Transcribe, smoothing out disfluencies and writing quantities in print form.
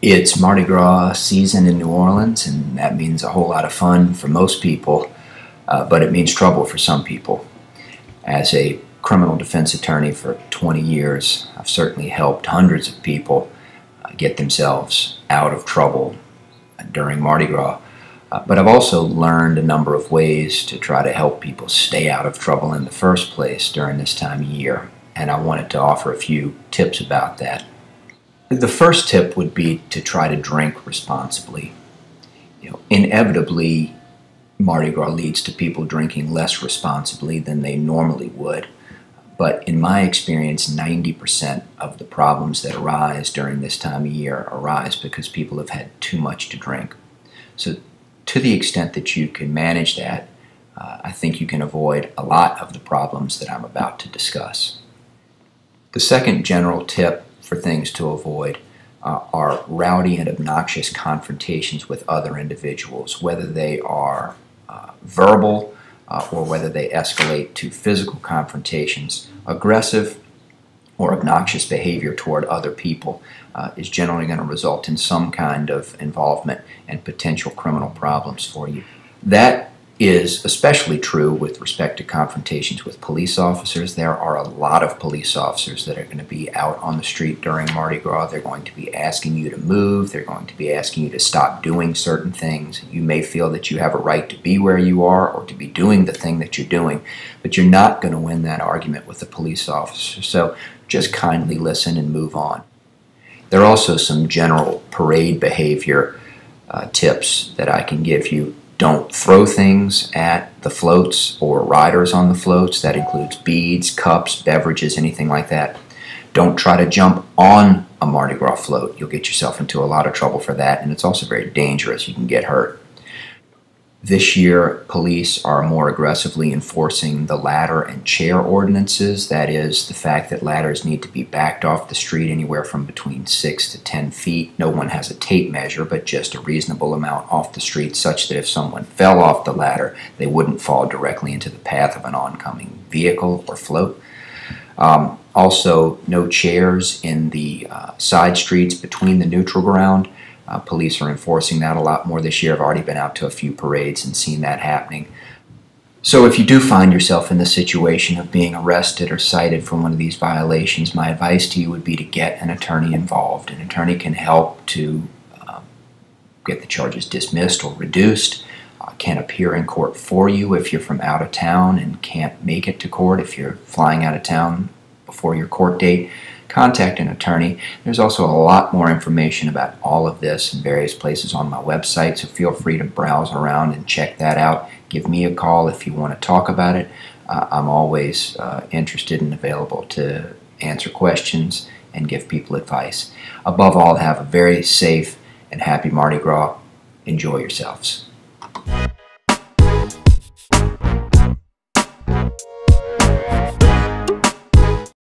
It's Mardi Gras season in New Orleans, and that means a whole lot of fun for most people, but it means trouble for some people. As a criminal defense attorney for 20 years, I've certainly helped hundreds of people get themselves out of trouble during Mardi Gras, but I've also learned a number of ways to try to help people stay out of trouble in the first place during this time of year, and I wanted to offer a few tips about that. The first tip would be to try to drink responsibly. Inevitably, Mardi Gras leads to people drinking less responsibly than they normally would. But in my experience, 90% of the problems that arise during this time of year arise because people have had too much to drink. So to the extent that you can manage that, I think you can avoid a lot of the problems that I'm about to discuss. The second general tip for things to avoid are rowdy and obnoxious confrontations with other individuals, whether they are verbal or whether they escalate to physical confrontations. Aggressive or obnoxious behavior toward other people is generally going to result in some kind of involvement and potential criminal problems for you. That is especially true with respect to confrontations with police officers. There are a lot of police officers that are going to be out on the street during Mardi Gras. They're going to be asking you to move. They're going to be asking you to stop doing certain things. You may feel that you have a right to be where you are or to be doing the thing that you're doing, but you're not going to win that argument with a police officer. So just kindly listen and move on. There are also some general parade behavior tips that I can give you. Don't throw things at the floats or riders on the floats. That includes beads, cups, beverages, anything like that. Don't try to jump on a Mardi Gras float. You'll get yourself into a lot of trouble for that, and it's also very dangerous. You can get hurt. This year, police are more aggressively enforcing the ladder and chair ordinances. That is, the fact that ladders need to be backed off the street anywhere from between 6 to 10 feet. No one has a tape measure, but just a reasonable amount off the street such that if someone fell off the ladder, they wouldn't fall directly into the path of an oncoming vehicle or float. Also, no chairs in the side streets between the neutral ground. Police are enforcing that a lot more this year. I've already been out to a few parades and seen that happening. So if you do find yourself in the situation of being arrested or cited for one of these violations, my advice to you would be to get an attorney involved. An attorney can help to get the charges dismissed or reduced, can appear in court for you if you're from out of town and can't make it to court. If you're flying out of town before your court date, contact an attorney. There's also a lot more information about all of this in various places on my website, so feel free to browse around and check that out. Give me a call if you want to talk about it. I'm always interested and available to answer questions and give people advice. Above all, have a very safe and happy Mardi Gras. Enjoy yourselves.